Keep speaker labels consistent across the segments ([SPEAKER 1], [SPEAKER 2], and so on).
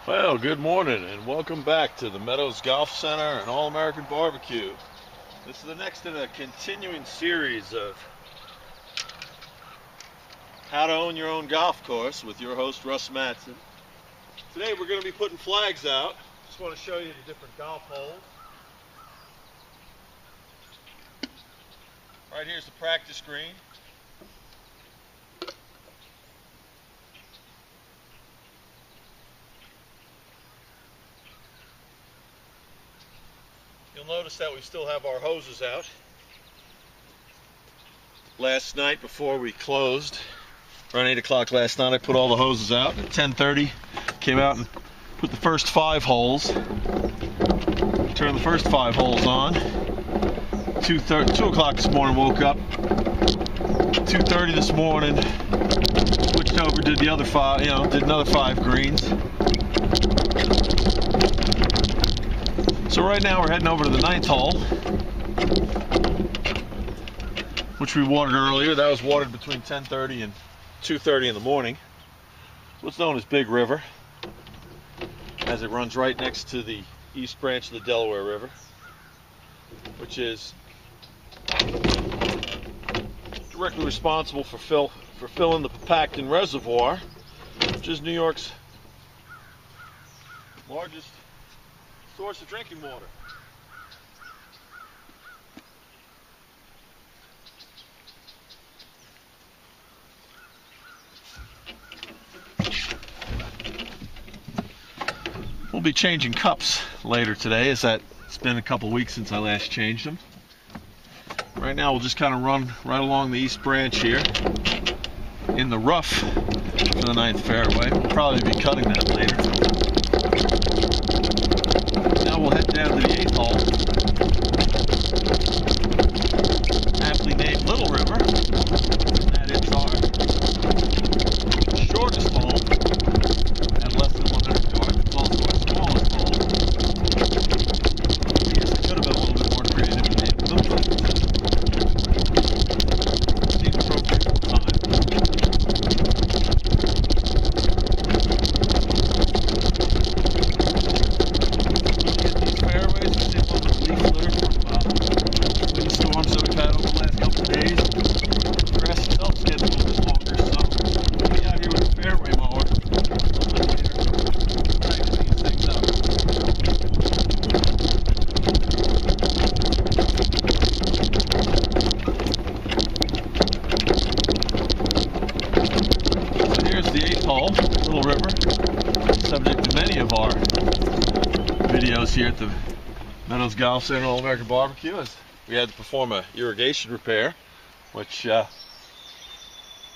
[SPEAKER 1] Well, good morning and welcome back to the Meadows Golf Center and All-American Barbecue. This is the next in a continuing series of how to own your own golf course with your host Russ Matson. Today we're going to be putting flags out. Just want to show you the different golf holes. Right here's the practice green. You'll notice that we still have our hoses out. Last night before we closed, around 8 o'clock last night, I put all the hoses out. At 10:30, came out and put the first 5 holes. Turned the first 5 holes on. 2 o'clock this morning, woke up. 2:30 this morning, switched over, did the other 5, did another 5 greens. So right now we're heading over to the 9th hole, which we watered earlier. That was watered between 10:30 and 2:30 in the morning. What's known as Big River, as it runs right next to the east branch of the Delaware River, which is directly responsible for filling the Pacton Reservoir, which is New York's largest source of drinking water. We'll be changing cups later today, as it's been a couple weeks since I last changed them. Right now we'll just kind of run right along the east branch here in the rough for the 9th fairway. We'll probably be cutting that later. Now we'll head down to the 8th hole, aptly named Little River. That is our shortest hole at less than 100 yards. It's also our smallest hole. I guess I could have been a little bit more creative and named them, but it seems appropriate at the time. Little River, subject to many of our videos here at the Meadows Golf Center and All-American Barbecue, as we had to perform a irrigation repair, which is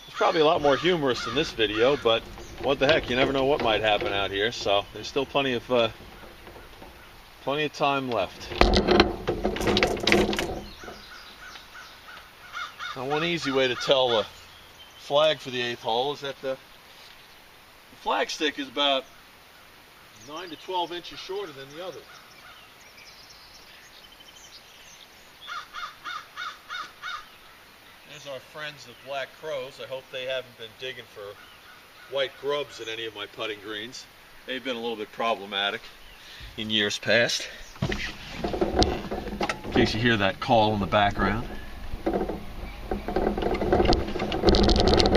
[SPEAKER 1] probably a lot more humorous than this video, but what the heck, you never know what might happen out here, so there's still plenty of time left. Now, one easy way to tell the flag for the 8th hole is that the flag stick is about 9 to 12 inches shorter than the other. There's our friends the black crows. I hope they haven't been digging for white grubs in any of my putting greens. They've been a little bit problematic in years past. In case you hear that call in the background.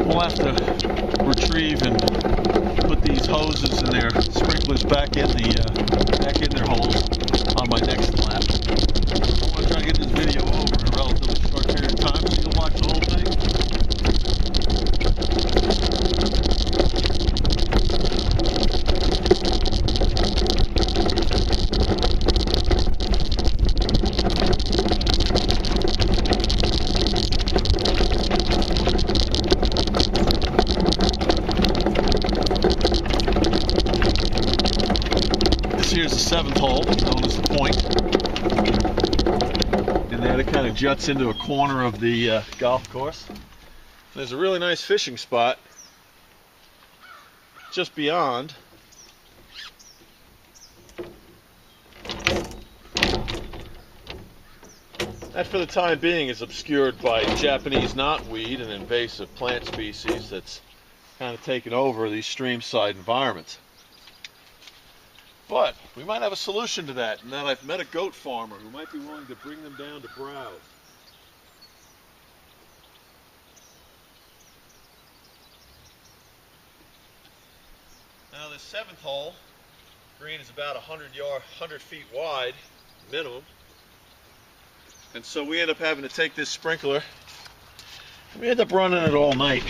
[SPEAKER 1] We'll have to retrieve and put these hoses and their sprinklers back in their holes on my next lap. I want to try to get this video over in a relatively short period of time, so you'll watch the whole thing. Here's the 7th hole, known as the point, and there it kind of juts into a corner of the golf course. There's a really nice fishing spot just beyond. That, for the time being, is obscured by Japanese knotweed, an invasive plant species that's kind of taken over these stream side environments. But we might have a solution to that, and that I've met a goat farmer who might be willing to bring them down to browse. Now this 7th hole, green is about 100 feet wide, minimum. And so we end up having to take this sprinkler. We end up running it all night.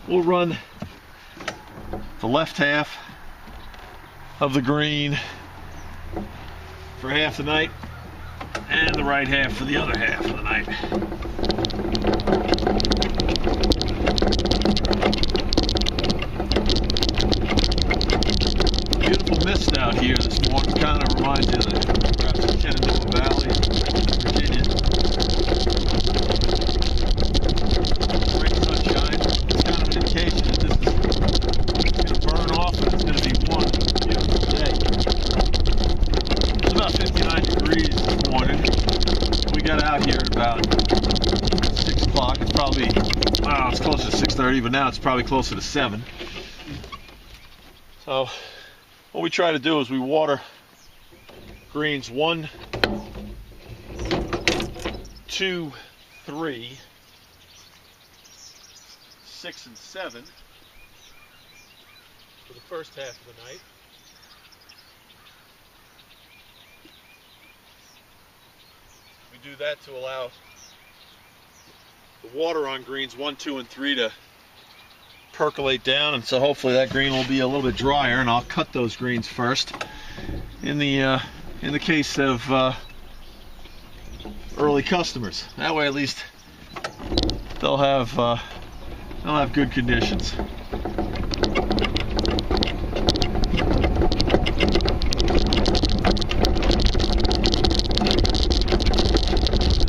[SPEAKER 1] We'll run the left half of the green for half the night and the right half for the other half of the night. Beautiful mist out here this morning. Kind of reminds you of perhaps the Shenandoah Valley, Virginia. Great sunshine. It's kind of an indication that this is going to burn off and it's going to be one beautiful day. It's about 59 degrees this morning. We got out here at about 6 o'clock. It's probably, it's closer to 6:30, but now it's probably closer to 7. So what we try to do is we water greens 1, 2, 3, 6, and 7 for the first half of the night. We do that to allow the water on greens 1, 2, and 3 to percolate down, and so hopefully that green will be a little bit drier, and I'll cut those greens first. In the case of early customers, that way at least they'll have good conditions.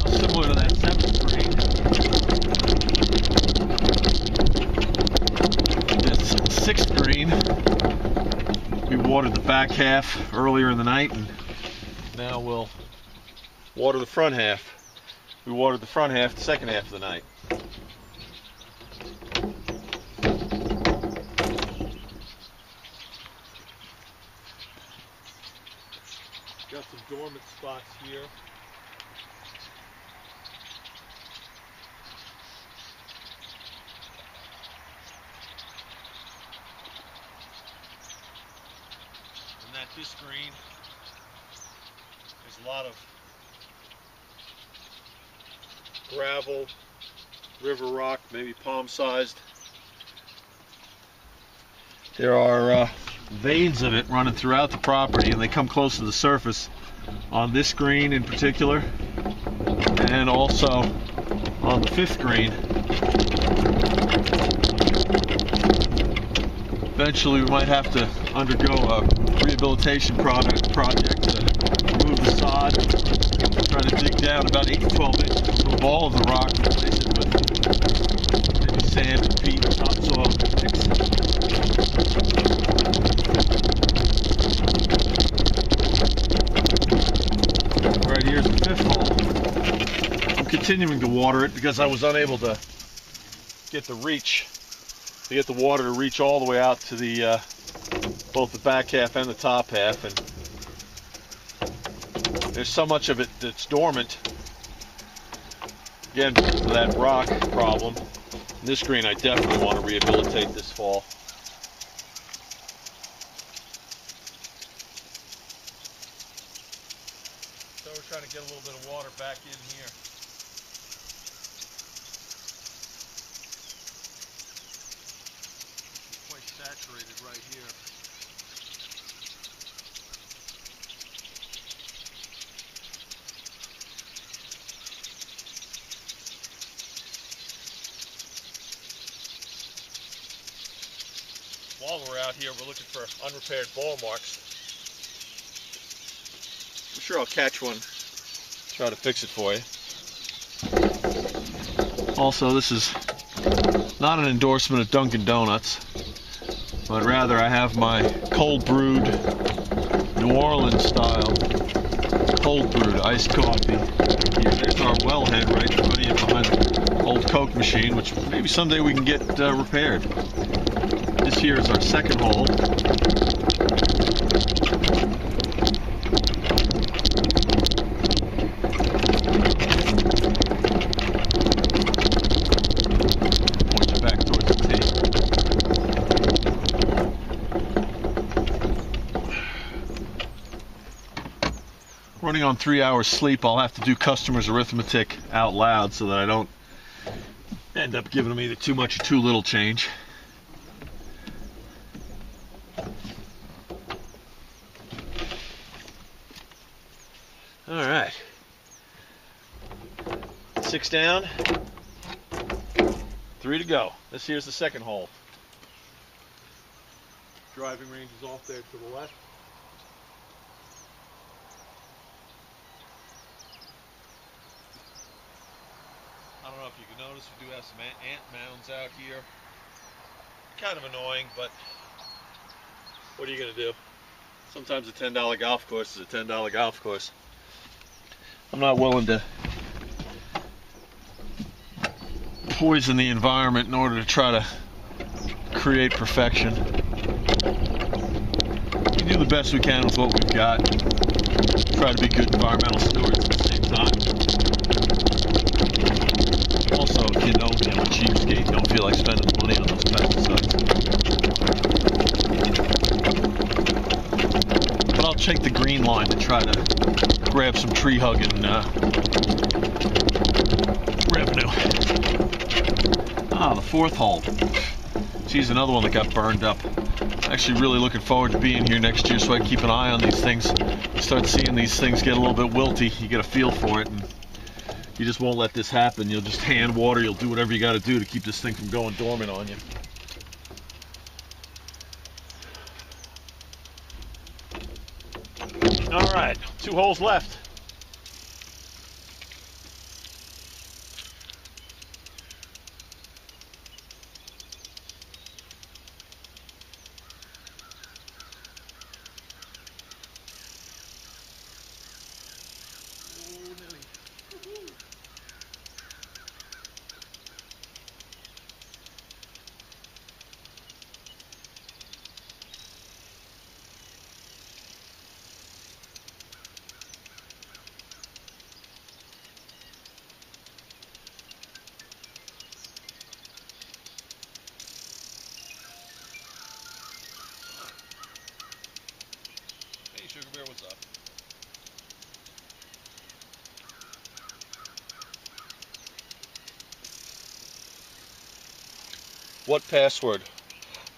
[SPEAKER 1] Similar to that 7th green, this 6th green, we watered the back half earlier in the night, and now we'll water the front half. We watered the front half the second half of the night. Got some dormant spots here. And that this green, there's a lot of gravel, river rock, maybe palm-sized. There are veins of it running throughout the property, and they come close to the surface on this green in particular, and also on the 5th green. Eventually we might have to undergo a rehabilitation project to remove the sod, try to dig down about 8 to 12 inches, remove all of the rock, replace it with maybe sand and peat or topsoil mix. Right here's the 5th hole. I'm continuing to water it because I was unable to get the water to reach all the way out to the both the back half and the top half, and there's so much of it that's dormant, again because of that rock problem. This green I definitely want to rehabilitate this fall. So we're trying to get a little bit of water back in here. It's quite saturated right here. While we're out here, we're looking for unrepaired ball marks. I'm sure I'll catch one, try to fix it for you. Also, this is not an endorsement of Dunkin' Donuts, but rather I have my cold brewed, New Orleans style, cold brewed iced coffee. Here, there's our wellhead right in front of you behind the old Coke machine, which maybe someday we can get repaired. This here is our 2nd hole. running on 3 hours sleep, I'll have to do customer's arithmetic out loud so that I don't end up giving them either too much or too little change. All right. 6 down, 3 to go. This here's the second hole. Driving range is off there to the left. I don't know if you can notice, we do have some ant mounds out here. Kind of annoying, but what are you going to do? Sometimes a $10 golf course is a $10 golf course. I'm not willing to poison the environment in order to try to create perfection. We do the best we can with what we've got. Try to be good environmental stewards at the same time. Also, if you know me, I'm a cheapskate. Don't feel like spending money on those pesticides. But I'll check the green line to try to grab some tree hugging revenue. Ah, the fourth hole. Geez, another one that got burned up. Actually really looking forward to being here next year so I can keep an eye on these things. Start seeing these things get a little bit wilty. You get a feel for it, and you just won't let this happen. You'll just hand water. You'll do whatever you got to do to keep this thing from going dormant on you. All right, 2 holes left. Hey, Sugar Bear, what's up? What password?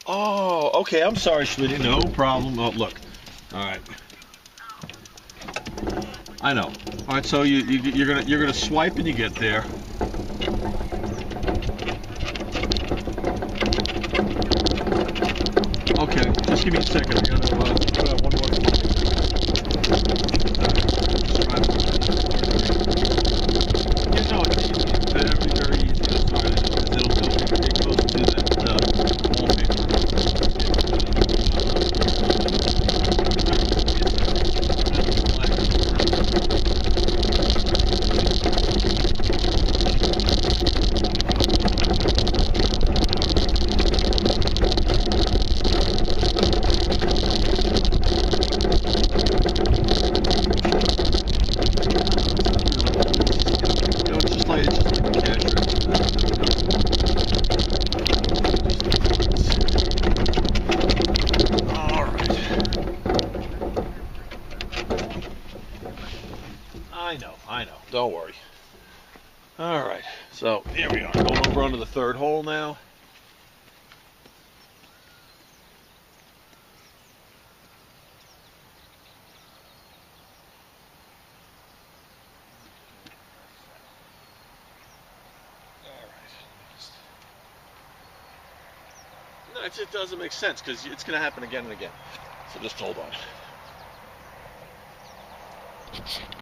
[SPEAKER 1] Oh, okay. I'm sorry, Schmitty. No problem. Oh, look. All right. I know. All right. So you're gonna swipe and you get there. Okay. Just give me a second. I gotta put out one more. Yeah, no, it's very easy. That's all right. It'll go. It goes to that wallpaper. I know. Don't worry. All right. So here we are. Going over onto the third hole now. No, it doesn't make sense because it's going to happen again and again. So just hold on.